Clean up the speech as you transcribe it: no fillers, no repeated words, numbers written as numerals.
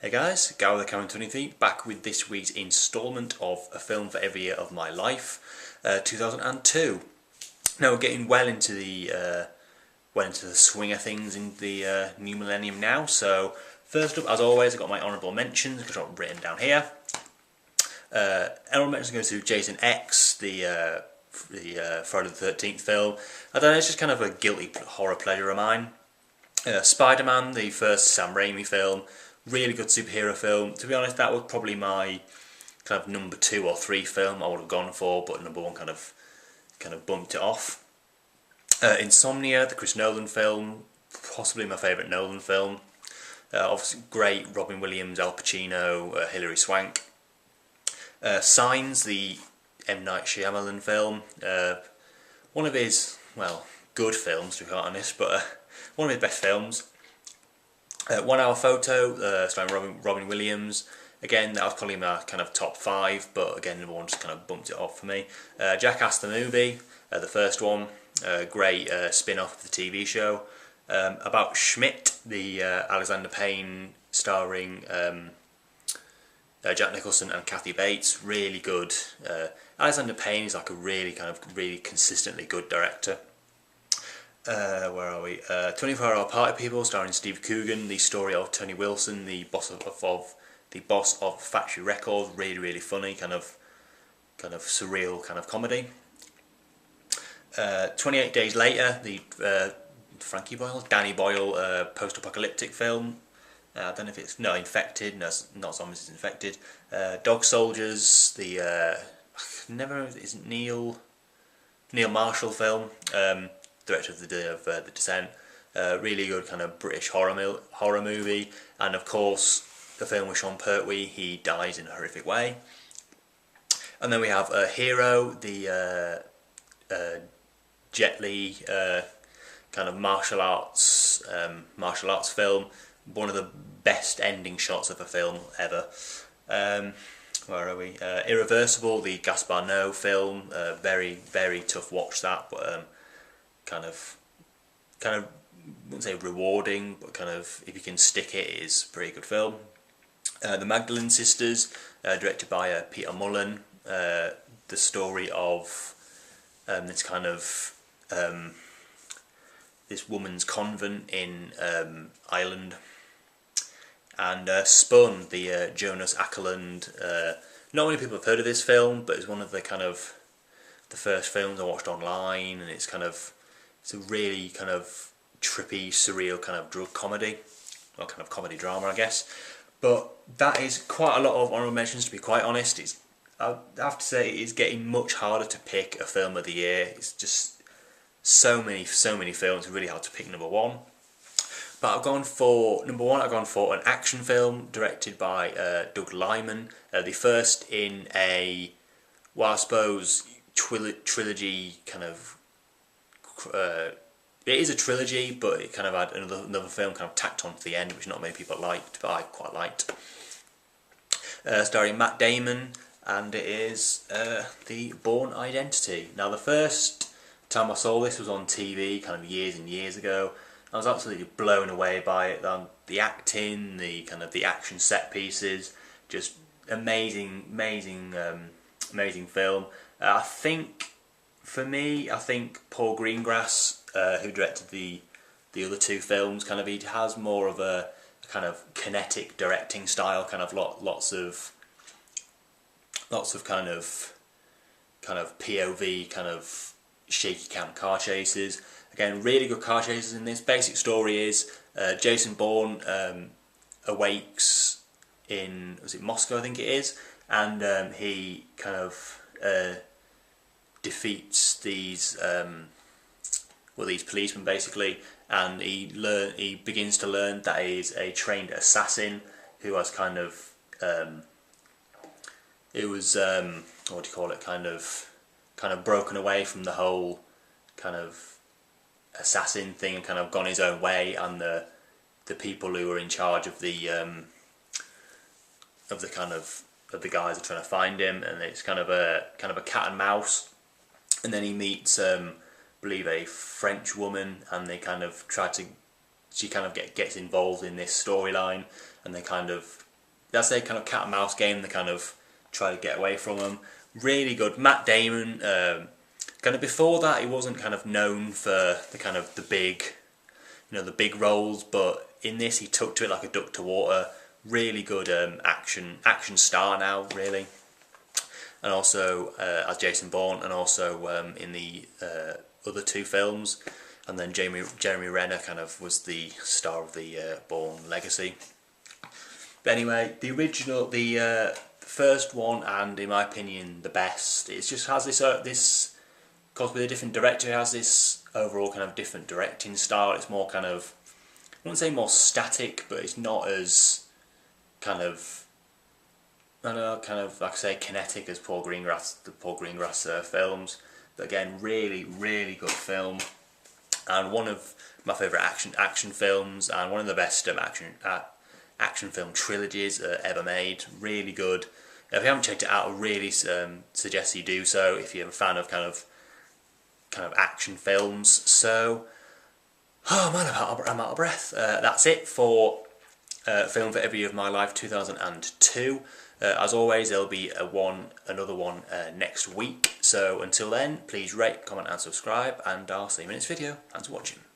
Hey guys, Gary the Camera 23 back with this week's instalment of A Film for Every Year of My Life, 2002. Now we're getting well into the swing of things in the new millennium now. So first up, as always, I've got my honourable mentions which I've written down here. Honourable mentions go to Jason X, the Friday the 13th film. I don't know, it's just kind of a guilty horror pleasure of mine. Spider-Man, the first Sam Raimi film. Really good superhero film. To be honest, that was probably my kind of number 2 or 3 film I would have gone for, but number 1 kind of bumped it off. Insomnia, the Chris Nolan film, possibly my favourite Nolan film. Obviously great, Robin Williams, Al Pacino, Hilary Swank. Signs, the M. Night Shyamalan film. One of his, well, good films to be quite honest, but one of his best films. 1 Hour Photo, starring Robin Williams. Again, that was probably my kind of top 5, but again, number 1 just kind of bumped it off for me. Jackass the movie, the first one, great spin-off of the TV show. About Schmidt, the Alexander Payne starring Jack Nicholson and Kathy Bates, really good. Alexander Payne is like a really consistently good director. Where are we? 24-Hour Party People, starring Steve Coogan. The story of Tony Wilson, the boss of Factory Records. Really funny, kind of surreal kind of comedy. 28 Days Later, the Danny Boyle post-apocalyptic film. I don't know if it's Infected. No, it's not Zombies. It's Infected. Dog Soldiers, the Neil Marshall film. Director of the Descent, really good kind of British horror movie, and of course the film with Sean Pertwee. He dies in a horrific way. And then we have Hero, the Jet Li kind of martial arts film. One of the best ending shots of a film ever. Where are we? Irreversible, the Gaspar Noé film. Very tough watch that, but kind of I wouldn't say rewarding, but kind of if you can stick it, it is a pretty good film. The Magdalene Sisters, directed by Peter Mullen. The story of this kind of this woman's convent in Ireland. And Spun, the Jonas Åkerlund. Not many people have heard of this film, but it's one of the kind of the first films I watched online, and it's a really kind of trippy, surreal kind of drug comedy, or kind of comedy drama, I guess. But that is quite a lot of honourable mentions, to be quite honest. I have to say, it's getting much harder to pick a film of the year. It's just so many films, it's really hard to pick number 1. But I've gone for number 1. I've gone for an action film directed by Doug Liman. The first in a, well, I suppose, trilogy kind of. It is a trilogy, but it kind of had another film kind of tacked on to the end, which not many people liked, but I quite liked. Starring Matt Damon, and it is The Bourne Identity. Now, the first time I saw this was on TV, kind of years and years ago. I was absolutely blown away by it. The acting, the kind of the action set pieces, just amazing film. For me, I think Paul Greengrass, who directed the other 2 films, he has more of a kind of kinetic directing style, kind of lots of kind of POV, kind of shaky cam car chases. Again, really good car chases in this. Basic story is Jason Bourne awakes in, was it Moscow, I think it is, and he kind of defeats these policemen basically, and he begins to learn that he is a trained assassin who has kind of what do you call it, kind of broken away from the whole kind of assassin thing and kind of gone his own way, and the people who are in charge of the guys are trying to find him, and it's kind of a cat and mouse. And then he meets I believe a French woman, and they kind of she gets involved in this storyline, and they kind of that's a kind of cat and mouse game. They kind of try to get away from them. Really good. Matt Damon. Kind of before that, he wasn't kind of known for the kind of the big, the big roles, but in this he took to it like a duck to water. Really good action star now, really. And also as Jason Bourne, and also in the other two films. And then Jeremy Renner kind of was the star of the Bourne Legacy. But anyway, the original, the first one, and in my opinion the best, it just has this of course with a different director, it has this overall kind of different directing style. It's more kind of, I wouldn't say more static, but it's not as kind of, I don't know, kind of like I say kinetic as the Paul Greengrass films. But again, really good film, and one of my favourite action films, and one of the best action film trilogies ever made. Really good. If you haven't checked it out, I really suggest you do so if you're a fan of kind of action films. So, oh man, I'm out of breath. That's it for Film for Every Year of My Life 2002. As always, there'll be another one next week. So until then, please rate, comment and subscribe, and I'll see you in the next video. Thanks for watching.